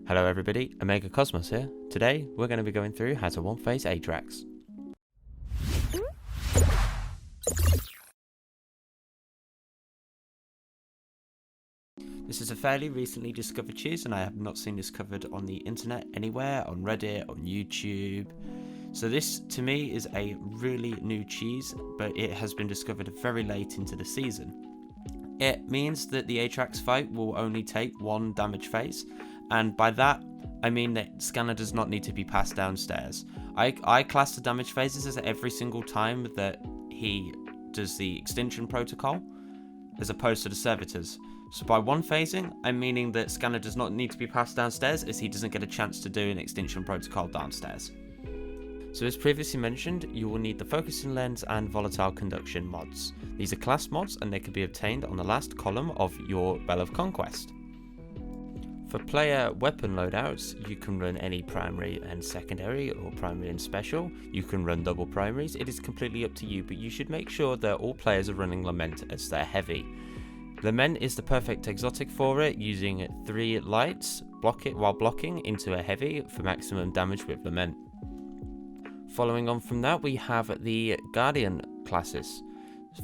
Hello everybody, Omega Cosmos here. Today we're going to be going through how to one-phase Atraks. This is a fairly recently discovered cheese and I have not seen this covered on the internet anywhere, on Reddit, on YouTube. So this to me is a really new cheese, but it has been discovered very late into the season. It means that the Atraks fight will only take one damage phase, and by that I mean that Scanner does not need to be passed downstairs. I class the damage phases as every single time that he does the extinction protocol, as opposed to the servitors. So by one phasing, I'm meaning that Scanner does not need to be passed downstairs as he doesn't get a chance to do an extinction protocol downstairs. So as previously mentioned, you will need the focusing lens and volatile conduction mods. These are class mods and they can be obtained on the last column of your Bell of Conquest. For player weapon loadouts, you can run any primary and secondary, or primary and special. You can run double primaries, it is completely up to you, but you should make sure that all players are running Lament as they're heavy. Lament is the perfect exotic for it, using 3 lights, block it while blocking into a heavy for maximum damage with Lament. Following on from that, we have the Guardian classes.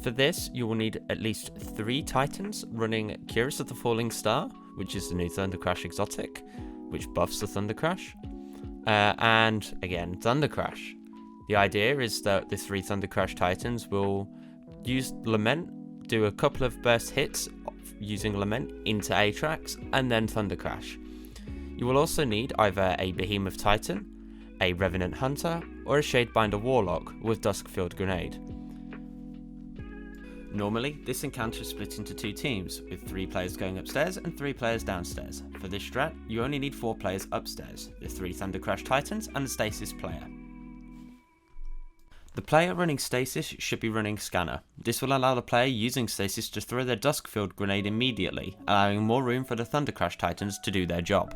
For this, you will need at least 3 Titans running Curious of the Falling Star, which is the new Thunder Crash exotic, which buffs the Thunder Crash, and again, Thunder Crash. The idea is that the 3 Thunder Crash Titans will use Lament, do a couple of burst hits using Lament into Atraks, and then Thunder Crash. You will also need either a Behemoth Titan, a Revenant Hunter, or a Shadebinder Warlock with Duskfield Grenade. Normally, this encounter is split into 2 teams, with 3 players going upstairs and 3 players downstairs. For this strat, you only need 4 players upstairs, the 3 Thunder Crash Titans and the Stasis player. The player running Stasis should be running Scanner. This will allow the player using Stasis to throw their Duskfield Grenade immediately, allowing more room for the Thunder Crash Titans to do their job.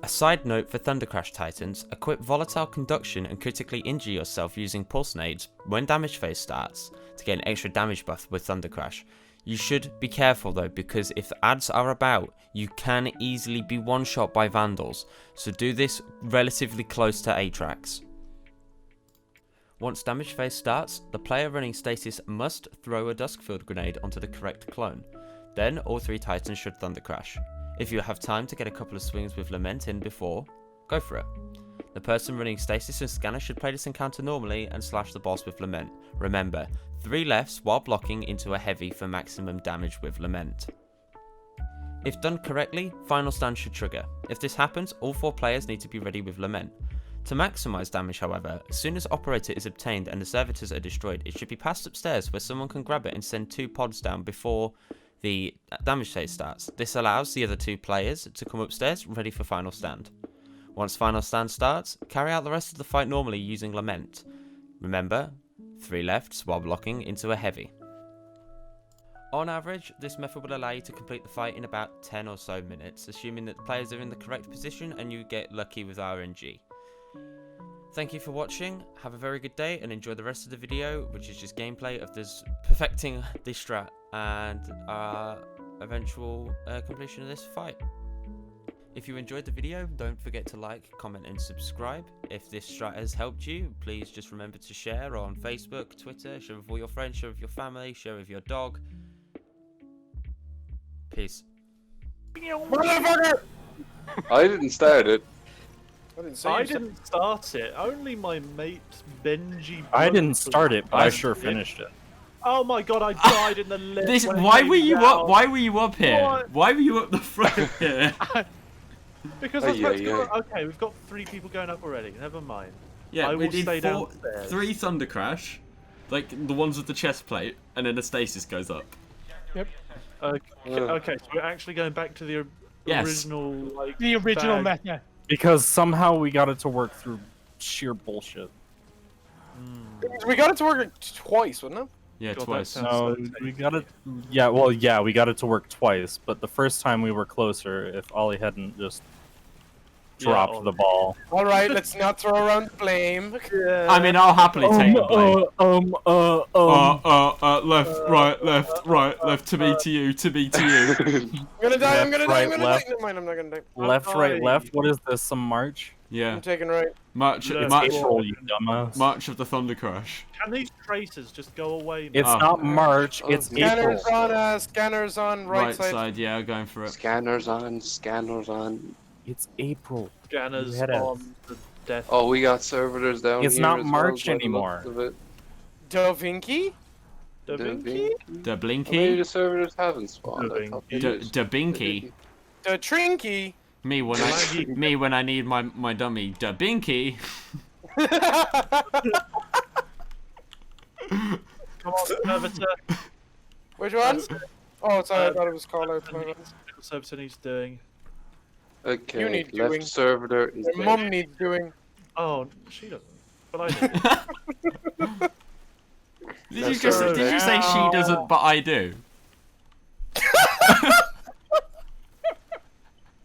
A side note for Thunder Crash Titans, equip Volatile Conduction and critically injure yourself using Pulse Nades when damage phase starts, to get an extra damage buff with Thunder Crash. You should be careful though, because if ads are about, you can easily be one-shot by Vandals, so do this relatively close to Atraks. Once damage phase starts, the player running Stasis must throw a Duskfield Grenade onto the correct clone. Then all 3 Titans should Thunder Crash. If you have time to get a couple of swings with Lament in before, go for it. The person running Stasis and Scanner should play this encounter normally and slash the boss with Lament. Remember, 3 lefts while blocking into a heavy for maximum damage with Lament. If done correctly, Final Stand should trigger. If this happens, all 4 players need to be ready with Lament. To maximise damage however, as soon as Operator is obtained and the servitors are destroyed, it should be passed upstairs where someone can grab it and send 2 pods down before the damage phase starts. This allows the other 2 players to come upstairs ready for Final Stand. Once Final Stand starts, carry out the rest of the fight normally using Lament. Remember, 3 lefts while blocking into a heavy. On average, this method will allow you to complete the fight in about 10 or so minutes, assuming that the players are in the correct position and you get lucky with RNG. Thank you for watching, have a very good day and enjoy the rest of the video, which is just gameplay of this perfecting this strat and eventual completion of this fight. If you enjoyed the video, don't forget to like, comment and subscribe. If this strat has helped you, please just remember to share on Facebook, Twitter, share with all your friends, share with your family, share with your dog. Peace. Motherfucker! I didn't start it. I didn't start it. Only my mate Benji. I didn't start it, but I sure finished it. Oh my god! I died in the lift. Why were you up? Why were you up here? What? Why were you up the front here? Because I was about to go. Okay, we've got 3 people going up already. Never mind. Yeah, I we will did stay downstairs. 3 Thunder Crash, like the ones with the chest plate, and then the Stasis goes up. Yep. Okay, so we're actually going back to the original, like the original meta. Because somehow we got it to work through sheer bullshit. We got it to work twice, wouldn't it? Yeah, God, twice. that sounds No, we got it. Yeah, well, yeah, we got it to work twice. But the first time we were closer. If Ollie hadn't just dropped the ball. All right, let's not throw around the blame. Yeah. I mean, I'll happily take the blame. Left, right, to me, to you, to me, to you. I'm gonna die. I'm gonna die. I'm Left, gonna right, die. Never mind. I'm not gonna die. Left, right, left. What is this? Some march? Yeah, I'm taking right. March, Left, March, April, you dumbass. March of the Thunder Crash. Can these tracers just go away? Man? It's Oh. not March. It's April. Scanners on right side. Yeah, going for it. Scanners on, scanners on. It's April. Scanners Head out. on the death. Oh, we got servitors down It's here. not as well, March by the anymore. looks of it. Da Vinci? Da Vinci? Da Maybe Blinky. the servitors haven't spawned. I thought they Da used. Da Binky. Da Trinky? Me when I need my dummy. Da Binky. Come on, servitor. Which one? Oh, sorry, I thought it was called out. My bad. Servitor needs doing. Okay, You need left doing. servitor is Your there. mum needs doing. Oh, she doesn't. But I do. Did you say she doesn't, but I do?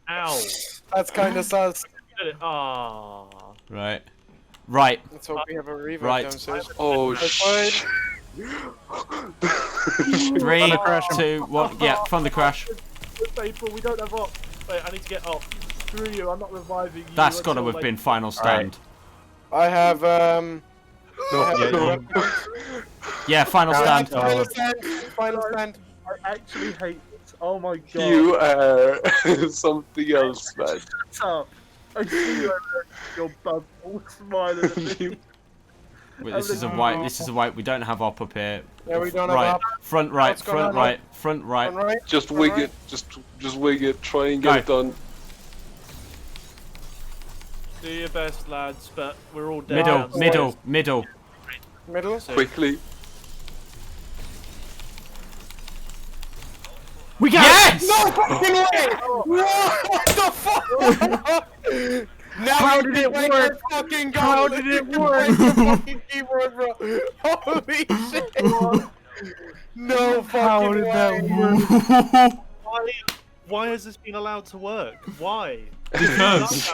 Ow. That's kind of sus. Ah. Right. Right. Let's hope we have a reverb Right. downstairs. Oh That's shit! fine. 3, Thunder crash. 2, 1. Yeah, Thunder Crash. April, we don't have up. Wait, I need to get up. Screw you, I'm not reviving you. That's got to until, have been final stand. I have Yeah, final stand. Final stand. Final stand. I actually hate this. Oh my god. You are something else, man. Shut up. I see you over there, your bum all smiling at me. Wait, this is a white. This is a white. We don't have up here. Yeah, we don't right. have up. Front right. What's going Front on? right. Front right. All right. Just wing Alright. it. Just wing it. Try and get it done. Do your best, lads, but we're all dead. Middle. downstairs. Middle. Middle. Middle. So- Quickly. We got Yes! No fucking way! What the fuck? Now How did it work? Fucking How God. did it Break work? the fucking keyboard, bro. Holy shit! No fucking How did way. that work? Why has this been allowed to work? Why? Because